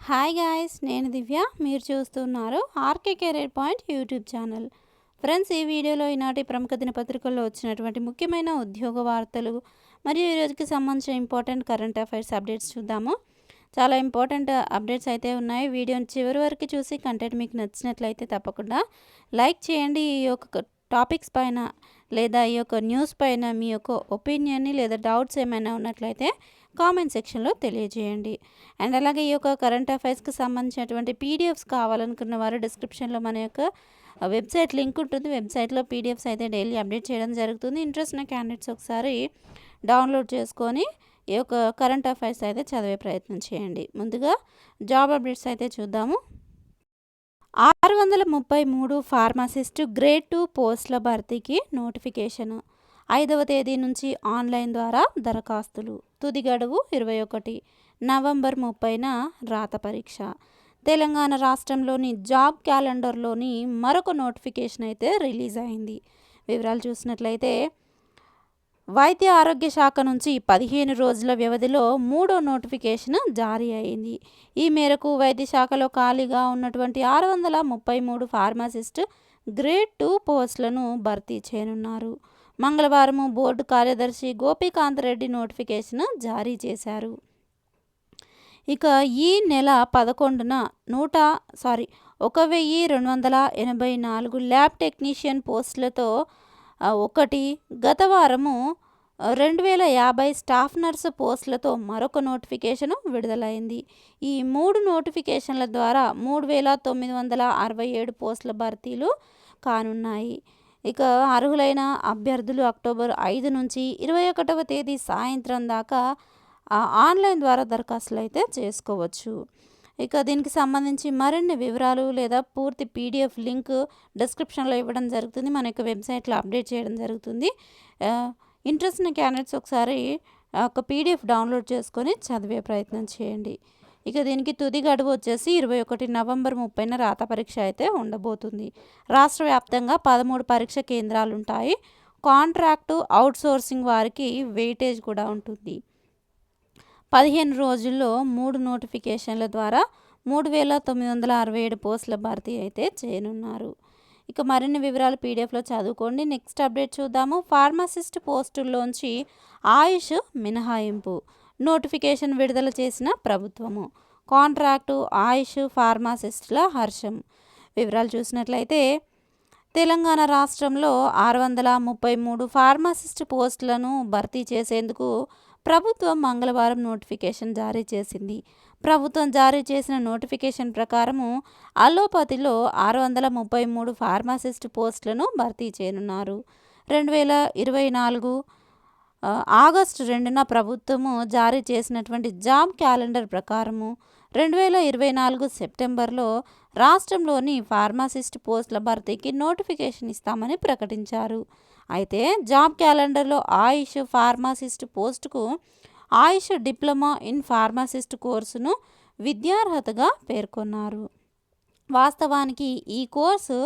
Hi guys, నేను దివ్య. మీరు చూస్తున్నారు RK career point YouTube channel. Friends, ఈ వీడియోలో ఈనాటి ప్రముఖ దినపత్రికల్లో వచ్చినటువంటి ముఖ్యమైన ఉద్యోగ వార్తలు మరియు ఈ రోజుకి సంబంధించిన ఇంపార్టెంట్ కరెంట్ అఫైర్స్ అప్డేట్స్ చూద్దాము. చాలా ఇంపార్టెంట్ అప్డేట్స్ అయితే ఉన్నాయి. వీడియోని చివరి వరకు చూసి కంటెంట్ మీకు నచ్చినట్లయితే తప్పకుండా లైక్ చేయండి. ఈ యొక్క టాపిక్స్ పైన లేదా ఈ యొక్క న్యూస్ పైన మీ యొక్క ఒపీనియన్ని లేదా డౌట్స్ ఏమైనా ఉన్నట్లయితే కామెంట్ సెక్షన్లో తెలియజేయండి. అండ్ అలాగే ఈ యొక్క కరెంట్ అఫైర్స్కి సంబంధించినటువంటి పీడిఎఫ్స్ కావాలనుకున్న వారు డిస్క్రిప్షన్లో మన యొక్క వెబ్సైట్ లింక్ ఉంటుంది. వెబ్సైట్లో పీడిఎఫ్స్ అయితే డైలీ అప్డేట్ చేయడం జరుగుతుంది. ఇంట్రెస్ట్ ఉన్న క్యాండిడేట్స్ ఒకసారి డౌన్లోడ్ చేసుకొని ఈ యొక్క కరెంట్ అఫైర్స్ అయితే చదివే ప్రయత్నం చేయండి. ముందుగా జాబ్ అప్డేట్స్ అయితే చూద్దాము. 633 ఫార్మసిస్ట్ గ్రేడ్ 2 పోస్టుల భర్తీకి నోటిఫికేషన్. 5వ తేదీ నుంచి ఆన్లైన్ ద్వారా దరఖాస్తులు. తుది గడువు 21 నవంబర్ 30న రాత పరీక్ష. తెలంగాణ రాష్ట్రంలోని జాబ్ క్యాలెండర్లోని మరొక నోటిఫికేషన్ అయితే రిలీజ్ అయింది. వివరాలు చూసినట్లయితే వైద్య ఆరోగ్య శాఖ నుంచి 15 రోజుల వ్యవధిలో 3వ నోటిఫికేషన్ జారీ అయింది. ఈ మేరకు వైద్య శాఖలో ఖాళీగా ఉన్నటువంటి 633 ఫార్మసిస్ట్ గ్రేడ్ 2 పోస్టులను భర్తీ చేయనున్నారు. మంగళవారం బోర్డు కార్యదర్శి గోపీకాంత్ రెడ్డి నోటిఫికేషన్ జారీ చేశారు. ఇక ఈ నెల 11న 1284 ల్యాబ్ టెక్నీషియన్ పోస్టులతో ఒకటి, గత వారము 2050 స్టాఫ్ నర్సు పోస్టులతో మరొక నోటిఫికేషన్ విడుదలైంది. ఈ 3 నోటిఫికేషన్ల ద్వారా 3967 పోస్టుల భర్తీలు కానున్నాయి. ఇక అర్హులైన అభ్యర్థులు అక్టోబర్ 5 నుంచి 21వ తేదీ సాయంత్రం దాకా ఆన్లైన్ ద్వారా దరఖాస్తులు అయితే చేసుకోవచ్చు. ఇక దీనికి సంబంధించి మరిన్ని వివరాలు లేదా పూర్తి పీడిఎఫ్ లింక్ డిస్క్రిప్షన్లో ఇవ్వడం జరుగుతుంది. మన యొక్క వెబ్సైట్లో అప్డేట్ చేయడం జరుగుతుంది. ఇంట్రెస్ట్ ఉన్న క్యాండిడేట్స్ ఒకసారి ఒక పీడిఎఫ్ డౌన్లోడ్ చేసుకొని చదివే ప్రయత్నం చేయండి. ఇక దీనికి తుది గడువు వచ్చేసి 21 నవంబర్ 30న రాత పరీక్ష అయితే ఉండబోతుంది. రాష్ట్ర వ్యాప్తంగా 13 పరీక్ష కేంద్రాలు ఉంటాయి. కాంట్రాక్టు అవుట్సోర్సింగ్ వారికి వెయిటేజ్ కూడా ఉంటుంది. 15 రోజుల్లో 3 నోటిఫికేషన్ల ద్వారా 3967 పోస్టుల భర్తీ అయితే చేయనున్నారు. ఇక మరిన్ని వివరాలు పీడిఎఫ్లో చదువుకోండి. నెక్స్ట్ అప్డేట్ చూద్దాము. ఫార్మసిస్ట్ పోస్టుల్లోంచి ఆయుష్ మినహాయింపు నోటిఫికేషన్ విడుదల చేసిన ప్రభుత్వము. కాంట్రాక్టు ఆయుష్ ఫార్మసిస్టుల హర్షం. వివరాలు చూసినట్లయితే తెలంగాణ రాష్ట్రంలో 633 ఫార్మసిస్ట్ పోస్టులను భర్తీ చేసేందుకు ప్రభుత్వం మంగళవారం నోటిఫికేషన్ జారీ చేసింది. ప్రభుత్వం జారీ చేసిన నోటిఫికేషన్ ప్రకారము అలోపతిలో 633 ఫార్మసిస్ట్ పోస్టులను భర్తీ చేయనున్నారు. 2024 ఆగస్టు 2న ప్రభుత్వము జారీ చేసినటువంటి జాబ్ క్యాలెండర్ ప్రకారము 2024 సెప్టెంబర్లో రాష్ట్రంలోని ఫార్మసిస్ట్ పోస్టుల భర్తీకి నోటిఫికేషన్ ఇస్తామని ప్రకటించారు. అయితే జాబ్ క్యాలెండర్లో ఆయుష్ ఫార్మసిస్ట్ పోస్టుకు ఆయుష్ డిప్లొమా ఇన్ ఫార్మసిస్ట్ కోర్సును విద్యార్హతగా పేర్కొన్నారు. వాస్తవానికి ఈ కోర్సు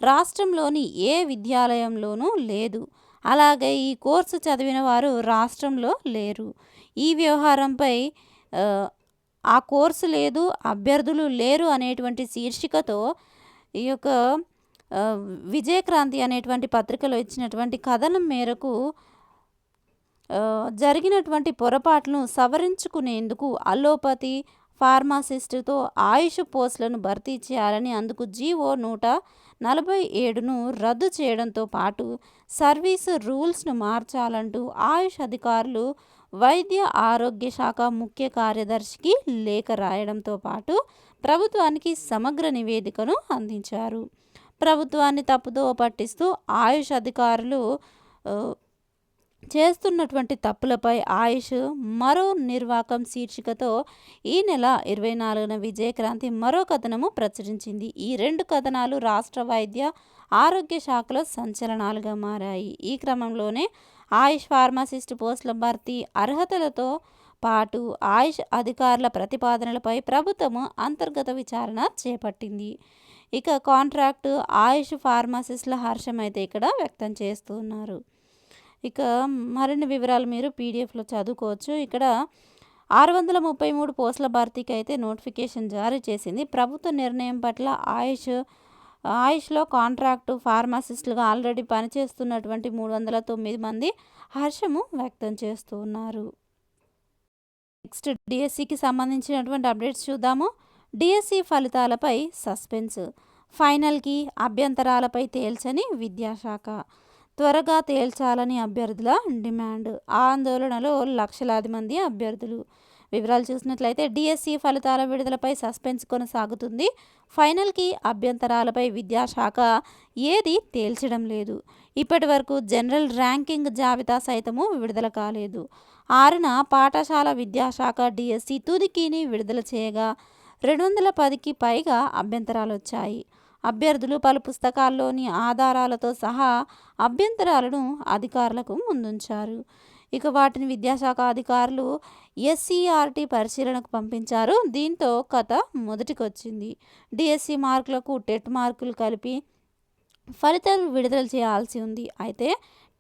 రాష్ట్రంలోని ఏ విద్యాలయంలోనూ లేదు. అలాగే ఈ కోర్సు చదివిన వారు రాష్ట్రంలో లేరు. ఈ వ్యవహారంపై ఆ కోర్సు లేదు, అభ్యర్థులు లేరు అనేటువంటి శీర్షికతో ఈ యొక్క విజయక్రాంతి అనేటువంటి పత్రికలో ఇచ్చినటువంటి కథనం మేరకు జరిగినటువంటి పొరపాట్లను సవరించుకునేందుకు అలోపతి ఫార్మసిస్టుతో ఆయుష్ పోస్టులను భర్తీ చేయాలని అందుకు జీవో 147ను రద్దు చేయడంతో పాటు సర్వీసు రూల్స్ను మార్చాలంటూ ఆయుష్ అధికారులు వైద్య ఆరోగ్య శాఖ ముఖ్య కార్యదర్శికి లేఖ రాయడంతో పాటు ప్రభుత్వానికి సమగ్ర నివేదికను అందించారు. ప్రభుత్వాన్ని తప్పుదోవ పట్టిస్తూ ఆయుష్ అధికారులు చేస్తున్నటువంటి తప్పులపై ఆయుష్ మరో నిర్వాకం శీర్షికతో ఈ నెల 24న విజయక్రాంతి మరో కథనము ప్రచురించింది. ఈ 2 కథనాలు రాష్ట్ర వైద్య ఆరోగ్య శాఖలో సంచలనాలుగా మారాయి. ఈ క్రమంలోనే ఆయుష్ ఫార్మసిస్ట్ పోస్టుల భర్తీ అర్హతలతో పాటు ఆయుష్ అధికారుల ప్రతిపాదనలపై ప్రభుత్వము అంతర్గత విచారణ చేపట్టింది. ఇక కాంట్రాక్టు ఆయుష్ ఫార్మసిస్టుల హర్షం అయితే ఇక్కడ వ్యక్తం చేస్తున్నారు. ఇక మరిన్ని వివరాలు మీరు పీడిఎఫ్లో చదువుకోవచ్చు. ఇక్కడ 633 పోస్టుల భర్తీకి అయితే నోటిఫికేషన్ జారీ చేసింది. ప్రభుత్వ నిర్ణయం పట్ల ఆయుష్లో కాంట్రాక్టు ఫార్మసిస్టులుగా ఆల్రెడీ పనిచేస్తున్నటువంటి 309 మంది హర్షము వ్యక్తం చేస్తూ ఉన్నారు. నెక్స్ట్ డిఎస్సికి సంబంధించినటువంటి అప్డేట్స్ చూద్దాము. డిఎస్సి ఫలితాలపై సస్పెన్స్, ఫైనల్కి అభ్యంతరాలపై తేల్చని విద్యాశాఖ. త్వరగా తేల్చాలని అభ్యర్థుల డిమాండ్. ఆందోళనలో లక్షలాది మంది అభ్యర్థులు. వివరాలు చూసినట్లయితే డిఎస్సి ఫలితాల విడుదలపై సస్పెన్స్ కొనసాగుతుంది. ఫైనల్కి అభ్యంతరాలపై విద్యాశాఖ ఏది తేల్చడం లేదు. ఇప్పటి వరకు జనరల్ ర్యాంకింగ్ జాబితా సైతము విడుదల కాలేదు. 6న పాఠశాల విద్యాశాఖ డిఎస్సి తుదికిని విడుదల చేయగా 210కి పైగా అభ్యంతరాలు వచ్చాయి. అభ్యర్థులు పలు పుస్తకాల్లోని ఆధారాలతో సహా అభ్యంతరాలను అధికారులకు ముందుంచారు. ఇక వాటిని విద్యాశాఖ అధికారులు ఎస్సీఆర్టీ పరిశీలనకు పంపించారు. దీంతో కథ మొదటికొచ్చింది. డిఎస్సి మార్కులకు టెట్ మార్కులు కలిపి ఫలితాలు విడుదల చేయాల్సి ఉంది. అయితే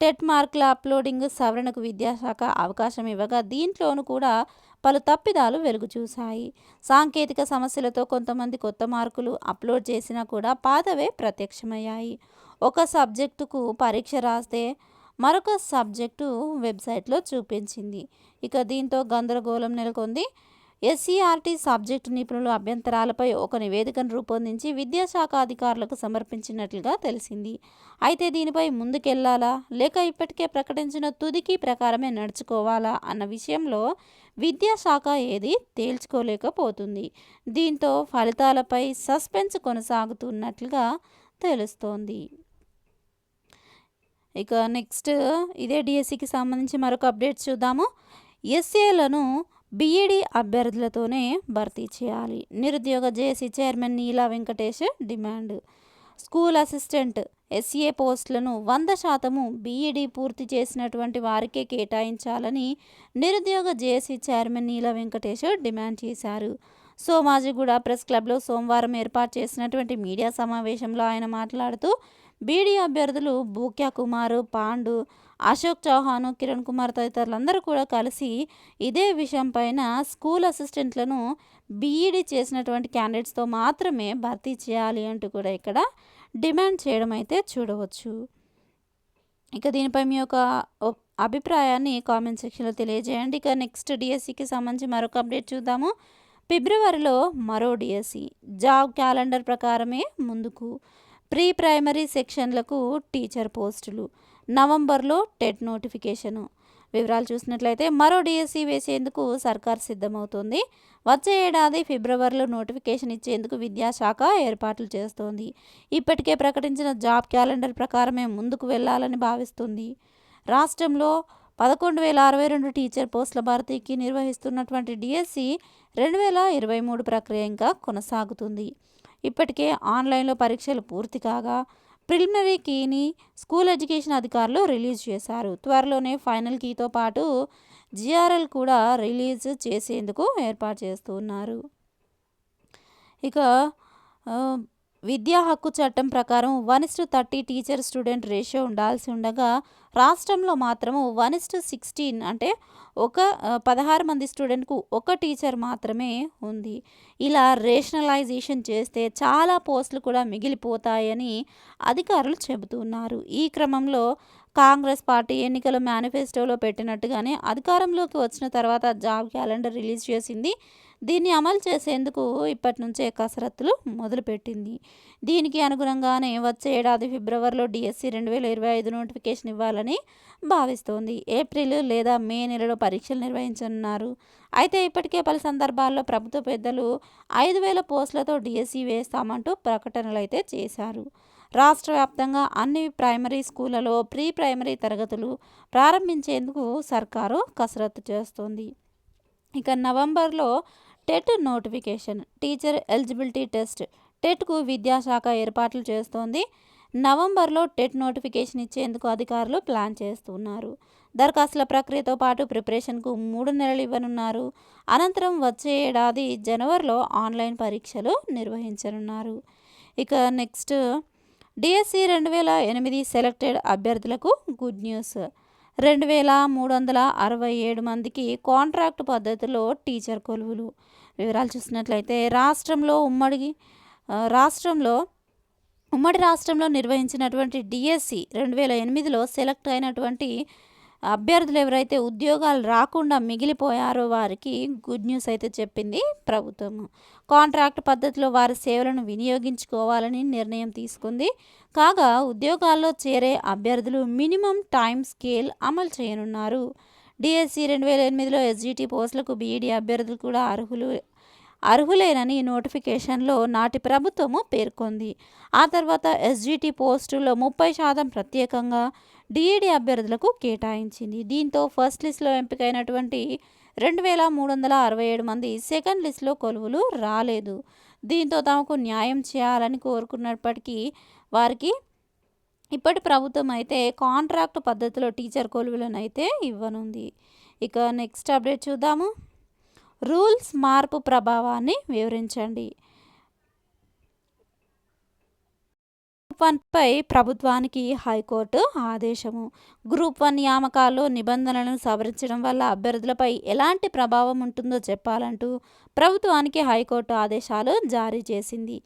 టెట్ మార్కుల అప్లోడింగ్ సవరణకు విద్యాశాఖ అవకాశం ఇవ్వగా దీంట్లోనూ కూడా పలు తప్పిదాలు వెలుగు చూశాయి. సాంకేతిక సమస్యలతో కొంతమంది కొత్త మార్కులు అప్లోడ్ చేసినా కూడా పాతవే ప్రత్యక్షమయ్యాయి. ఒక సబ్జెక్టుకు పరీక్ష రాస్తే మరొక సబ్జెక్టు వెబ్సైట్లో చూపించింది. ఇక దీంతో గందరగోళం నెలకొంది. ఎస్సీఆర్టీ సబ్జెక్టు నిపుణులు అభ్యంతరాలపై ఒక నివేదికను రూపొందించి విద్యాశాఖ అధికారులకు సమర్పించినట్లుగా తెలిసింది. అయితే దీనిపై ముందుకెళ్లాలా లేక ఇప్పటికే ప్రకటించిన తుదికి ప్రకారమే నడుచుకోవాలా అన్న విషయంలో విద్యాశాఖ ఏది తేల్చుకోలేకపోతుంది. దీంతో ఫలితాలపై సస్పెన్స్ కొనసాగుతున్నట్లుగా తెలుస్తోంది. ఇక నెక్స్ట్ ఇదే డిఎస్సికి సంబంధించి మరొక అప్డేట్స్ చూద్దాము. ఎస్ఏలను బీఈడీ అభ్యర్థులతోనే భర్తీ చేయాలి. నిరుద్యోగ JAC chairman Neela Venkatesh demand. School assistant SA పోస్టులను 100% బీఈడీ పూర్తి చేసినటువంటి వారికే కేటాయించాలని నిరుద్యోగ JAC chairman Neela Venkatesh demand చేశారు. సోమాజిగూడ ప్రెస్ క్లబ్లో సోమవారం ఏర్పాటు చేసినటువంటి మీడియా సమావేశంలో ఆయన మాట్లాడుతూ బీడీ అభ్యర్థులు భూక్యా కుమార్, పాండు, అశోక్ చౌహాన్, కిరణ్ కుమార్ తదితరులందరూ కూడా కలిసి ఇదే విషయం పైన స్కూల్ అసిస్టెంట్లను బీఈడీ చేసినటువంటి క్యాండిడేట్స్తో మాత్రమే భర్తీ చేయాలి అంటూ కూడా ఇక్కడ డిమాండ్ చేయడం అయితే చూడవచ్చు. ఇక దీనిపై మీ యొక్క అభిప్రాయాన్ని కామెంట్ సెక్షన్లో తెలియజేయండి. ఇక నెక్స్ట్ డిఎస్సికి సంబంధించి మరొక అప్డేట్ చూద్దాము. ఫిబ్రవరిలో మరో డిఎస్సి జాబ్ క్యాలెండర్ ప్రకారమే ముందుకు. ప్రీ ప్రైమరీ సెక్షన్లకు టీచర్ పోస్టులు. నవంబర్లో టెట్ నోటిఫికేషను. వివరాలు చూసినట్లయితే మరో డిఎస్సి వేసేందుకు సర్కార్ సిద్ధమవుతోంది. వచ్చే ఏడాది ఫిబ్రవరిలో నోటిఫికేషన్ ఇచ్చేందుకు విద్యాశాఖ ఏర్పాట్లు చేస్తోంది. ఇప్పటికే ప్రకటించిన జాబ్ క్యాలెండర్ ప్రకారమే ముందుకు వెళ్లాలని భావిస్తుంది. రాష్ట్రంలో 11,062 టీచర్ పోస్టుల భర్తీకి నిర్వహిస్తున్నటువంటి డిఎస్సి 2023 ప్రక్రియ ఇంకా కొనసాగుతుంది. ఇప్పటికే ఆన్లైన్లో పరీక్షలు పూర్తి కాగా ప్రిలిమినరీ కీని స్కూల్ ఎడ్యుకేషన్ అధికారులు రిలీజ్ చేశారు. త్వరలోనే ఫైనల్ కీతో పాటు జిఆర్ఎల్ కూడా రిలీజ్ చేసేందుకు ఏర్పాటు చేస్తున్నారు. ఇక విద్యా హక్కు చట్టం ప్రకారం 1:30 టీచర్ స్టూడెంట్ రేషియో ఉండాల్సి ఉండగా రాష్ట్రంలో మాత్రము 1:16 అంటే 16 మంది స్టూడెంట్కు ఒక టీచర్ మాత్రమే ఉంది. ఇలా రేషనలైజేషన్ చేస్తే చాలా పోస్టులు కూడా మిగిలిపోతాయని అధికారులు చెబుతున్నారు. ఈ క్రమంలో కాంగ్రెస్ పార్టీ ఎన్నికల మేనిఫెస్టోలో పెట్టినట్టుగానే అధికారంలోకి వచ్చిన తర్వాత జాబ్ క్యాలెండర్ రిలీజ్ చేసింది. దీన్ని అమలు చేసేందుకు ఇప్పటి నుంచే కసరత్తులు మొదలుపెట్టింది. దీనికి అనుగుణంగానే వచ్చే ఏడాది ఫిబ్రవరిలో డిఎస్సి 2025 నోటిఫికేషన్ ఇవ్వాలని భావిస్తోంది. ఏప్రిల్ లేదా మే నెలలో పరీక్షలు నిర్వహించనున్నారు. అయితే ఇప్పటికే పలు సందర్భాల్లో ప్రభుత్వ పెద్దలు 5,000 పోస్టులతో డిఎస్సి వేస్తామంటూ ప్రకటనలు అయితే చేశారు. రాష్ట్ర వ్యాప్తంగా అన్ని ప్రైమరీ స్కూళ్లలో ప్రీ ప్రైమరీ తరగతులు ప్రారంభించేందుకు సర్కారు కసరత్తు చేస్తోంది. ఇక నవంబర్లో TET notification. Teacher eligibility test టెట్కు విద్యాశాఖ ఏర్పాట్లు చేస్తోంది. నవంబర్లో టెట్ నోటిఫికేషన్ ఇచ్చేందుకు అధికారులు ప్లాన్ చేస్తున్నారు. దరఖాస్తుల ప్రక్రియతో పాటు ప్రిపరేషన్కు 3 నెలలు ఇవ్వనున్నారు. అనంతరం వచ్చే ఏడాది జనవరిలో ఆన్లైన్ పరీక్షలు నిర్వహించనున్నారు. ఇక నెక్స్ట్ డిఎస్సి 2008 సెలెక్టెడ్ అభ్యర్థులకు గుడ్ న్యూస్. 2367 మందికి కాంట్రాక్ట్ పద్ధతిలో టీచర్ కొలువులు. వివరాలు చూసినట్లయితే రాష్ట్రంలో ఉమ్మడి రాష్ట్రంలో నిర్వహించినటువంటి డిఎస్సి 2008లో సెలెక్ట్ అయినటువంటి అభ్యర్థులు ఎవరైతే ఉద్యోగాలు రాకుండా మిగిలిపోయారో వారికి గుడ్ న్యూస్ అయితే చెప్పింది ప్రభుత్వం. కాంట్రాక్ట్ పద్ధతిలో వారి సేవలను వినియోగించుకోవాలని నిర్ణయం తీసుకుంది. కాగా ఉద్యోగాల్లో చేరే అభ్యర్థులు మినిమం టైం స్కేల్ అమలు చేయనున్నారు. డిఎస్సి 2008లో ఎస్జిటి పోస్టులకు బీఈడి అభ్యర్థులు కూడా అర్హులేనని నోటిఫికేషన్లో నాటి ప్రభుత్వము పేర్కొంది. ఆ తర్వాత ఎస్జిటి పోస్టుల్లో 30% ప్రత్యేకంగా డిఈడి అభ్యర్థులకు కేటాయించింది. దీంతో ఫస్ట్ లిస్టులో ఎంపికైనటువంటి 2367 మంది సెకండ్ లిస్టులో కొలువులు రాలేదు. దీంతో తమకు న్యాయం చేయాలని కోరుకున్నప్పటికీ వారికి ఇప్పటి ప్రభుత్వం అయితే కాంట్రాక్ట్ పద్ధతిలో టీచర్ కొలువులను అయితే ఇవ్వనుంది. ఇక నెక్స్ట్ అప్డేట్ చూద్దాము. రూల్స్ మార్పు ప్రభావాన్ని వివరించండి. గ్రూప్ 1పై ప్రభుత్వానికి హైకోర్టు ఆదేశము. గ్రూప్ 1 నియామకాల్లో నిబంధనలను సవరించడం వల్ల అభ్యర్థులపై ఎలాంటి ప్రభావం ఉంటుందో చెప్పాలంటూ ప్రభుత్వానికి హైకోర్టు ఆదేశాలు జారీ చేసింది.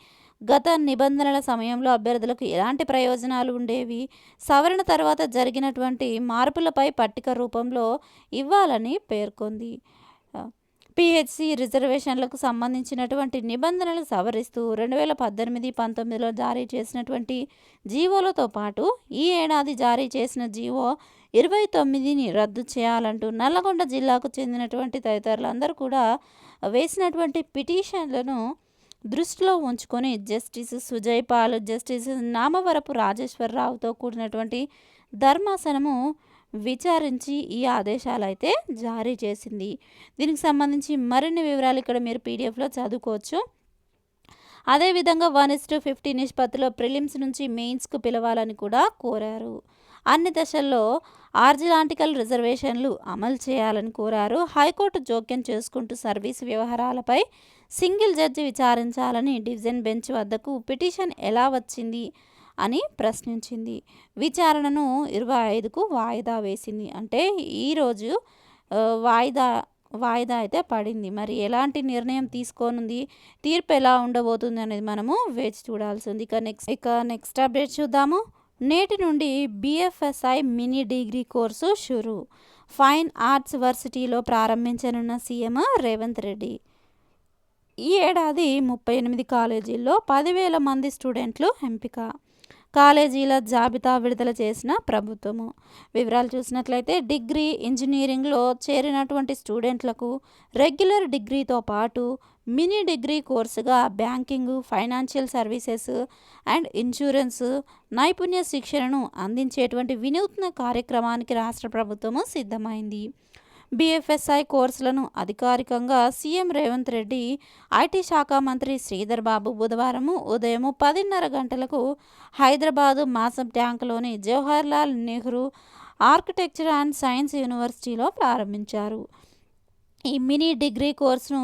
గత నిబంధనల సమయంలో అభ్యర్థులకు ఎలాంటి ప్రయోజనాలు ఉండేవి, సవరణ తర్వాత జరిగినటువంటి మార్పులపై పట్టిక రూపంలో ఇవ్వాలని పేర్కొంది. పిహెచ్సి రిజర్వేషన్లకు సంబంధించినటువంటి నిబంధనలు సవరిస్తూ 2018-19లో జారీ చేసినటువంటి జీవోలతో పాటు ఈ ఏడాది జారీ చేసిన జీవో 29ని రద్దు చేయాలంటూ నల్లగొండ జిల్లాకు చెందినటువంటి తదితరులందరూ కూడా వేసినటువంటి పిటిషన్లను దృష్టిలో ఉంచుకొని జస్టిస్ సుజయ్ పాల్, జస్టిస్ నామవరపు రాజేశ్వరరావుతో కూడినటువంటి ధర్మాసనము విచారించి ఈ ఆదేశాలు అయితే జారీ చేసింది. దీనికి సంబంధించి మరిన్ని వివరాలు ఇక్కడ మీరు పీడిఎఫ్లో చదువుకోవచ్చు. అదేవిధంగా 1:50 నిష్పత్తిలో ప్రిలిమ్స్ నుంచి మెయిన్స్కు పిలవాలని కూడా కోరారు. అన్ని దశల్లో ఆర్జిలాంటికల్ రిజర్వేషన్లు అమలు చేయాలని కోరారు. హైకోర్టు జోక్యం చేసుకుంటూ సర్వీసు వ్యవహారాలపై సింగిల్ జడ్జి విచారించాలని డివిజన్ బెంచ్ వద్దకు పిటిషన్ ఎలా వచ్చింది అని ప్రశ్నించింది. విచారణను 25కు వాయిదా వేసింది. అంటే ఈరోజు వాయిదా అయితే పడింది. మరి ఎలాంటి నిర్ణయం తీసుకోనుంది, తీర్పు ఎలా ఉండబోతుంది అనేది మనము వేచి చూడాల్సింది. ఇక నెక్స్ట్ అప్డేట్ చూద్దాము. నేటి నుండి బిఎఫ్ఎస్ఐ మినీ డిగ్రీ కోర్సు షురు. ఫైన్ ఆర్ట్స్ వర్సిటీలో ప్రారంభించనున్న సీఎం రేవంత్ రెడ్డి. ఈ ఏడాది 38 కాలేజీల్లో 10,000 మంది స్టూడెంట్లు ఎంపిక. కాలేజీల జాబితా విడుదల చేసిన ప్రభుత్వము. వివరాలు చూసినట్లయితే డిగ్రీ, ఇంజనీరింగ్లో చేరినటువంటి స్టూడెంట్లకు రెగ్యులర్ డిగ్రీతో పాటు మినీ డిగ్రీ కోర్సుగా banking, financial services and insurance నైపుణ్య శిక్షణను అందించేటువంటి వినూత్న కార్యక్రమానికి రాష్ట్ర ప్రభుత్వము సిద్ధమైంది. బిఎఫ్ఎస్ఐ కోర్సులను అధికారికంగా సీఎం రేవంత్ రెడ్డి, ఐటీ శాఖ మంత్రి శ్రీధర్ బాబు బుధవారం ఉదయం 10:30 గంటలకు హైదరాబాదు మాసం ట్యాంక్లోని Jawaharlal Nehru architecture and science యూనివర్సిటీలో ప్రారంభించారు. ఈ మినీ డిగ్రీ కోర్సును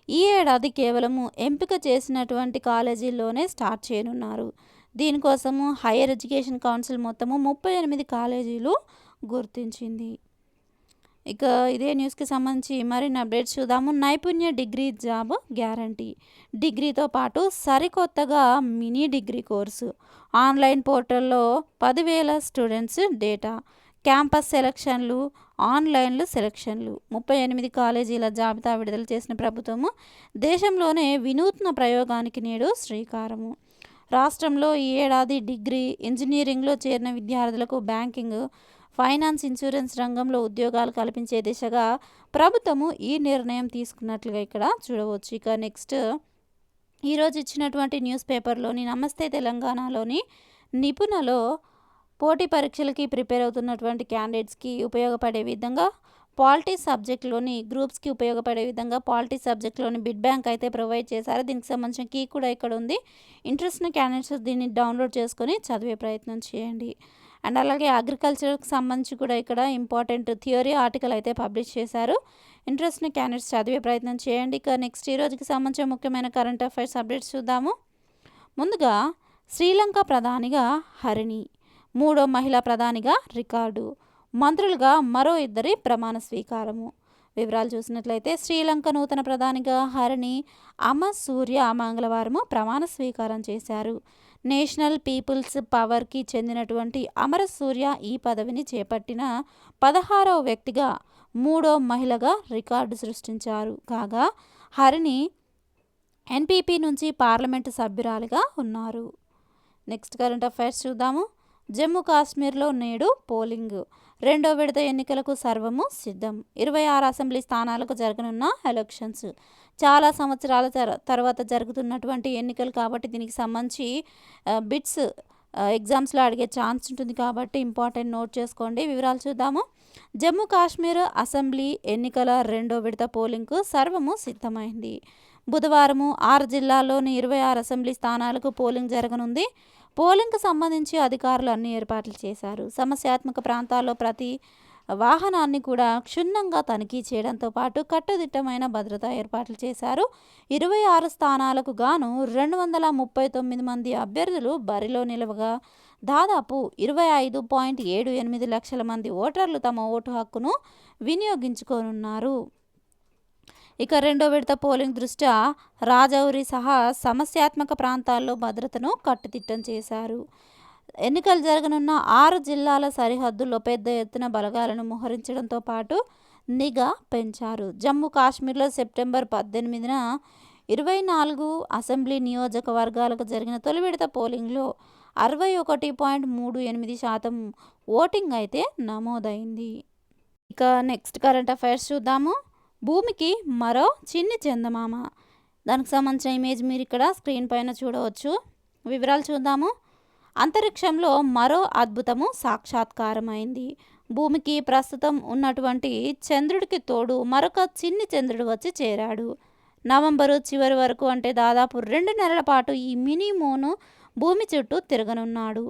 ఈ ఏడాది కేవలము ఎంపిక చేసినటువంటి కాలేజీల్లోనే స్టార్ట్ చేయనున్నారు. దీనికోసము హైయర్ ఎడ్యుకేషన్ కౌన్సిల్ మొత్తము 38 కాలేజీలు గుర్తించింది. ఇక ఇదే న్యూస్కి సంబంధించి మరిన్ని అప్డేట్స్ చూద్దాము. నైపుణ్య డిగ్రీ జాబ్ గ్యారంటీ. డిగ్రీతో పాటు సరికొత్తగా మినీ డిగ్రీ కోర్సు. ఆన్లైన్ పోర్టల్లో 10,000 స్టూడెంట్స్ డేటా. క్యాంపస్ సెలక్షన్లు, ఆన్లైన్లు సెలక్షన్లు. 38 కాలేజీల జాబితా విడుదల చేసిన ప్రభుత్వము దేశంలోనే వినూత్న ప్రయోగానికి నేడు శ్రీకారము. రాష్ట్రంలో ఈ ఏడాది డిగ్రీ, ఇంజనీరింగ్లో చేరిన విద్యార్థులకు బ్యాంకింగ్, ఫైనాన్స్, ఇన్సూరెన్స్ రంగంలో ఉద్యోగాలు కల్పించే దిశగా ప్రభుత్వము ఈ నిర్ణయం తీసుకున్నట్లుగా ఇక్కడ చూడవచ్చు. ఇక నెక్స్ట్ ఈరోజు ఇచ్చినటువంటి న్యూస్ పేపర్లోని నమస్తే తెలంగాణలోని నిపుణలో పోటీ పరీక్షలకి ప్రిపేర్ అవుతున్నటువంటి క్యాండిడేట్స్కి ఉపయోగపడే విధంగా పాలిటీ సబ్జెక్ట్లోని గ్రూప్స్కి ఉపయోగపడే విధంగా పాలిటీ సబ్జెక్ట్లోని బిడ్ బ్యాంక్ అయితే ప్రొవైడ్ చేశారు. దీనికి సంబంధించిన కీ కూడా ఇక్కడ ఉంది. ఇంట్రెస్ట్ ఉన్న క్యాండిడేట్స్ దీన్ని డౌన్లోడ్ చేసుకొని చదివే ప్రయత్నం చేయండి. అండ్ అలాగే అగ్రికల్చర్కి సంబంధించి కూడా ఇక్కడ ఇంపార్టెంట్ థియరీ ఆర్టికల్ అయితే పబ్లిష్ చేశారు. ఇంట్రెస్ట్ని క్యాండిడేట్స్ చదివే ప్రయత్నం చేయండి. ఇక నెక్స్ట్ ఈ రోజుకి సంబంధించిన ముఖ్యమైన కరెంట్ అఫైర్స్ అప్డేట్స్ చూద్దాము. ముందుగా శ్రీలంక ప్రధానిగా హరిణి, 3వ మహిళా ప్రధానిగా రికార్డు, మంత్రులుగా మరో 2 ప్రమాణ స్వీకారము. వివరాలు చూసినట్లయితే శ్రీలంక నూతన ప్రధానిగా హరిణి అమసూర్య మంగళవారము ప్రమాణ స్వీకారం చేశారు. నేషనల్ పీపుల్స్ పవర్కి చెందినటువంటి అమరసూర్య ఈ పదవిని చేపట్టిన 16వ వ్యక్తిగా 3వ మహిళగా రికార్డు సృష్టించారు. కాగా హరిణి ఎన్పీపీ నుంచి పార్లమెంటు సభ్యురాలిగా ఉన్నారు. నెక్స్ట్ కరెంట్ అఫైర్స్ చూద్దాము. జమ్మూ కాశ్మీర్లో నేడు పోలింగ్. 2వ విడత ఎన్నికలకు సర్వము సిద్ధం. 26 అసెంబ్లీ స్థానాలకు జరగనున్న ఎలక్షన్స్. చాలా సంవత్సరాల తర్వాత జరుగుతున్నటువంటి ఎన్నికలు కాబట్టి దీనికి సంబంధించి బిట్స్ ఎగ్జామ్స్లో అడిగే ఛాన్స్ ఉంటుంది కాబట్టి ఇంపార్టెంట్ నోట్ చేసుకోండి. వివరాలు చూద్దాము. జమ్మూ కాశ్మీర్ అసెంబ్లీ ఎన్నికల 2వ విడత పోలింగ్కు సర్వము సిద్ధమైంది. బుధవారము 6 జిల్లాల్లోని 26 అసెంబ్లీ స్థానాలకు పోలింగ్ జరగనుంది. పోలింగ్కు సంబంధించి అధికారులు అన్ని ఏర్పాట్లు చేశారు. సమస్యాత్మక ప్రాంతాల్లో ప్రతి వాహనాన్ని కూడా క్షుణ్ణంగా తనిఖీ చేయడంతో పాటు కట్టుదిట్టమైన భద్రతా ఏర్పాట్లు చేశారు. 26 స్థానాలకు గాను 239 మంది అభ్యర్థులు బరిలో నిలవగా దాదాపు 25.78 లక్షల మంది ఓటర్లు తమ ఓటు హక్కును వినియోగించుకోనున్నారు. ఇక 2వ విడత పోలింగ్ దృష్ట్యా రాజౌరి సహా సమస్యాత్మక ప్రాంతాల్లో భద్రతను కట్టుదిట్టం చేశారు. ఎన్నికలు జరగనున్న 6 జిల్లాల సరిహద్దుల్లో పెద్ద ఎత్తున బలగాలను మోహరించడంతో పాటు నిఘా పెంచారు. జమ్మూ కాశ్మీర్లో సెప్టెంబర్ 18న 24 అసెంబ్లీ నియోజకవర్గాలకు జరిగిన తొలి విడత పోలింగ్లో 61.38% ఓటింగ్ అయితే నమోదైంది. ఇక నెక్స్ట్ కరెంట్ అఫైర్స్ చూద్దాము. భూమికి మరో చిన్ని చందమామ. దానికి సంబంధించిన ఇమేజ్ మీరు ఇక్కడ స్క్రీన్ పైన చూడవచ్చు. వివరాలు చూద్దాము. అంతరిక్షంలో మరో అద్భుతము సాక్షాత్కారమైంది. భూమికి ప్రస్తుతం ఉన్నటువంటి చంద్రుడికి తోడు మరొక చిన్ని చంద్రుడు వచ్చి చేరాడు. నవంబరు చివరి వరకు అంటే దాదాపు 2 నెలల పాటు ఈ మినీ మూన్ భూమి చుట్టూ తిరగనున్నాడు.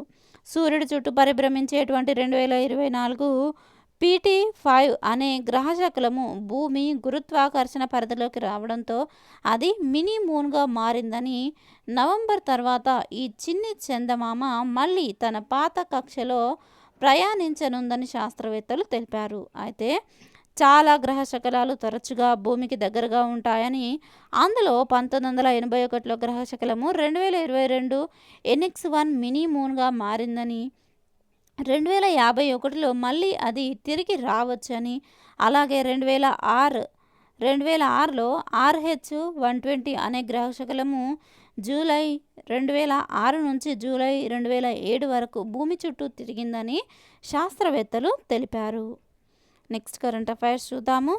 సూర్యుడి చుట్టూ పరిభ్రమించేటువంటి 2024 PT5 అనే గ్రహశకలము భూమి గురుత్వాకర్షణ పరిధిలోకి రావడంతో అది మినీ మూన్గా మారిందని, నవంబర్ తర్వాత ఈ చిన్ని చందమామ మళ్ళీ తన పాత కక్షలో ప్రయాణించనుందని శాస్త్రవేత్తలు తెలిపారు. అయితే చాలా గ్రహశకలాలు తరచుగా భూమికి దగ్గరగా ఉంటాయని, అందులో 1981లో గ్రహశకలము 2022 NX-1 మినీ మూన్గా మారిందని, 2051లో మళ్ళీ అది తిరిగి రావచ్చని, అలాగే 2006లో RH-120 అనే గ్రహశకలము జూలై 2006 నుంచి జూలై 2007 వరకు భూమి చుట్టూ తిరిగిందని శాస్త్రవేత్తలు తెలిపారు. నెక్స్ట్ కరెంట్ అఫైర్స్ చూద్దాము.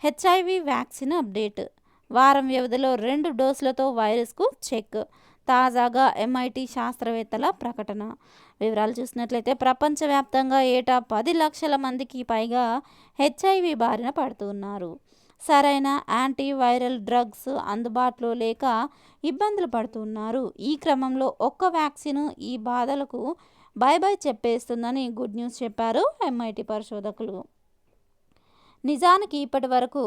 HIV vaccine update. వారం వ్యవధిలో 2 డోసులతో వైరస్కు చెక్. తాజాగా MIT శాస్త్రవేత్తల ప్రకటన. వివరాలు చూసినట్లయితే ప్రపంచవ్యాప్తంగా ఏటా 10 లక్షల మందికి పైగా HIV బారిన పడుతున్నారు. సరైన యాంటీవైరల్ డ్రగ్స్ అందుబాటులో లేక ఇబ్బందులు పడుతున్నారు. ఈ క్రమంలో ఒక్క వ్యాక్సిన్ ఈ బాధలకు బై చెప్పేస్తుందని గుడ్ న్యూస్ చెప్పారు MIT పరిశోధకులు. నిజానికి ఇప్పటి వరకు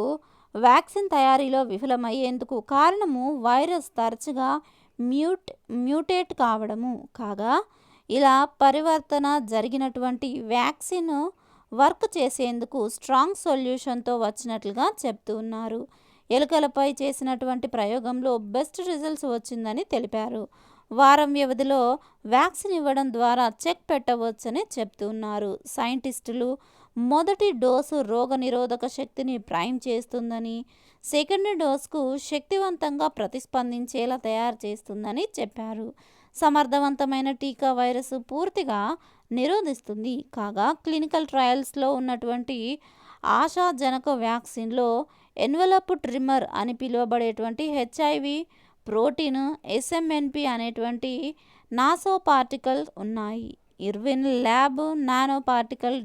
వ్యాక్సిన్ తయారీలో విఫలమయ్యేందుకు కారణము వైరస్ తరచుగా మ్యూటేట్ కావడము. కాగా ఇలా పరివర్తన జరిగినటువంటి వ్యాక్సిన్ వర్క్ చేసేందుకు స్ట్రాంగ్ సొల్యూషన్తో వచ్చినట్లుగా చెప్తున్నారు. ఎలుకలపై చేసినటువంటి ప్రయోగంలో బెస్ట్ రిజల్ట్స్ వచ్చిందని తెలిపారు. వారం వ్యవధిలో వ్యాక్సిన్ ఇవ్వడం ద్వారా చెక్ పెట్టవచ్చని చెప్తున్నారు. సైంటిస్టులు మొదటి డోసు రోగనిరోధక శక్తిని ప్రైమ్ చేస్తుందని, సెకండ్ డోస్కు శక్తివంతంగా ప్రతిస్పందించేలా తయారు చేస్తుందని చెప్పారు. సమర్థవంతమైన టీకా వైరస్ పూర్తిగా నిరోధిస్తుంది. కాగా క్లినికల్ ట్రయల్స్లో ఉన్నటువంటి ఆశాజనక వ్యాక్సిన్లో ఎన్వలప్ ట్రిమ్మర్ అని పిలువబడేటువంటి HIV ప్రోటీన్ SMNP అనేటువంటి నాసో పార్టికల్ ఉన్నాయి. Irvine lab nano particle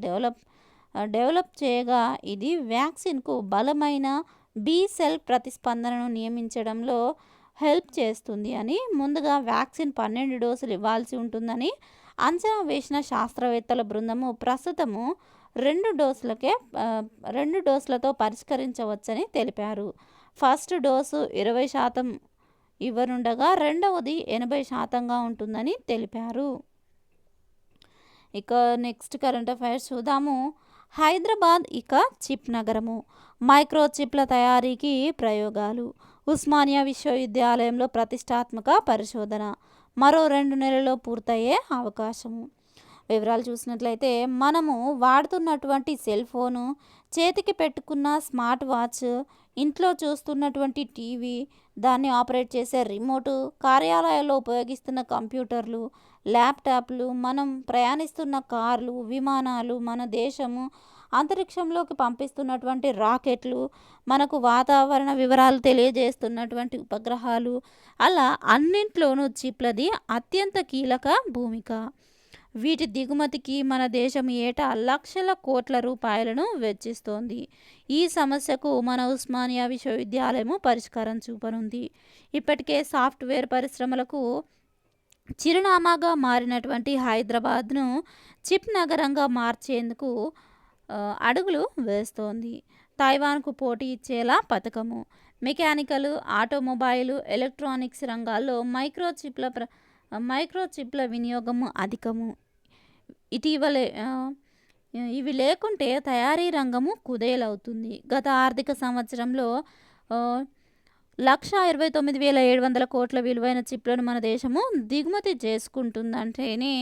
develop చేయగా ఇది వ్యాక్సిన్కు బలమైన B సెల్ ప్రతిస్పందనను నియమించడంలో హెల్ప్ చేస్తుంది అని, ముందుగా వ్యాక్సిన్ 12 డోసులు ఇవ్వాల్సి ఉంటుందని అంచనా వేసిన శాస్త్రవేత్తల బృందము ప్రస్తుతము 2 డోసులతో పరిష్కరించవచ్చని తెలిపారు. ఫస్ట్ డోసు 20% ఇవ్వనుండగా రెండవది 80%గా ఉంటుందని తెలిపారు. ఇక నెక్స్ట్ కరెంట్ అఫైర్స్ చూద్దాము. హైదరాబాద్ ఇక చిప్ నగరము. మైక్రో చిప్ల తయారీకి ప్రయోగాలు. ఉస్మానియా విశ్వవిద్యాలయంలో ప్రతిష్టాత్మక పరిశోధన. మరో 2 నెలల్లో పూర్తయ్యే అవకాశము. వివరాలు చూసినట్లయితే మనము వాడుతున్నటువంటి సెల్ ఫోను, చేతికి పెట్టుకున్న స్మార్ట్ వాచ్, ఇంట్లో చూస్తున్నటువంటి టీవీ, దాన్ని ఆపరేట్ చేసే రిమోటు, కార్యాలయాల్లో ఉపయోగిస్తున్న కంప్యూటర్లు, ల్యాప్టాప్లు, మనం ప్రయాణిస్తున్న కార్లు, విమానాలు, మన దేశము అంతరిక్షంలోకి పంపిస్తున్నటువంటి రాకెట్లు, మనకు వాతావరణ వివరాలు తెలియజేస్తున్నటువంటి ఉపగ్రహాలు, అలా అన్నింట్లోనూ చిప్లది అత్యంత కీలక భూమిక. వీటి దిగుమతికి మన దేశం ఏటా లక్షల కోట్ల రూపాయలను వెచ్చిస్తోంది. ఈ సమస్యకు మన ఉస్మానియా విశ్వవిద్యాలయము పరిష్కారం చూపనుంది. ఇప్పటికే సాఫ్ట్వేర్ పరిశ్రమలకు చిరునామాగా మారినటువంటి హైదరాబాద్ను చిప్ నగరంగా మార్చేందుకు అడుగులు వేస్తోంది. తైవాన్కు పోటీ ఇచ్చేలా పథకము. మెకానికల్, ఆటోమొబైల్, ఎలక్ట్రానిక్స్ రంగాల్లో మైక్రో చిప్ల వినియోగము అధికము. ఇటీవలే ఇవి లేకుంటే తయారీ రంగము కుదేలవుతుంది. గత ఆర్థిక సంవత్సరంలో 1,29,700 కోట్ల విలువైన చిప్లను మన దేశము దిగుమతి చేసుకుంటుందంటేనే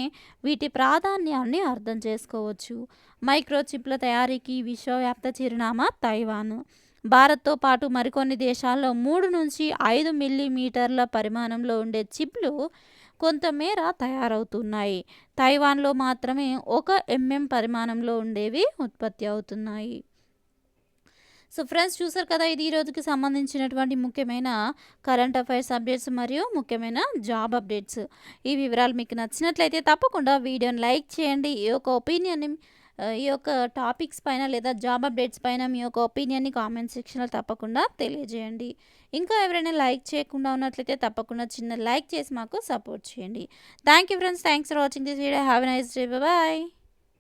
వీటి ప్రాధాన్యాన్ని అర్థం చేసుకోవచ్చు. మైక్రో చిప్ల తయారీకి విశ్వవ్యాప్త చిరునామా తైవాన్. భారత్తో పాటు మరికొన్ని దేశాల్లో 3 నుంచి 5 మిల్లీమీటర్ల పరిమాణంలో ఉండే చిప్లు కొంతమేర తయారవుతున్నాయి. తైవాన్లో మాత్రమే 1 mm పరిమాణంలో ఉండేవి ఉత్పత్తి అవుతున్నాయి. సో ఫ్రెండ్స్, చూసారు కదా, ఇది ఈరోజుకి సంబంధించినటువంటి ముఖ్యమైన కరెంట్ అఫైర్స్ అప్డేట్స్ మరియు ముఖ్యమైన జాబ్ అప్డేట్స్. ఈ వివరాలు మీకు నచ్చినట్లయితే తప్పకుండా వీడియోని లైక్ చేయండి. ఈ యొక్క టాపిక్స్ పైన లేదా జాబ్ అప్డేట్స్ పైన మీ యొక్క ఒపీనియన్ని కామెంట్ సెక్షన్లో తప్పకుండా తెలియజేయండి. ఇంకా ఎవరైనా లైక్ చేయకుండా ఉన్నట్లయితే తప్పకుండా చిన్న లైక్ చేసి మాకు సపోర్ట్ చేయండి. Thank you friends. Thanks for watching this video. Have a nice day. Bye.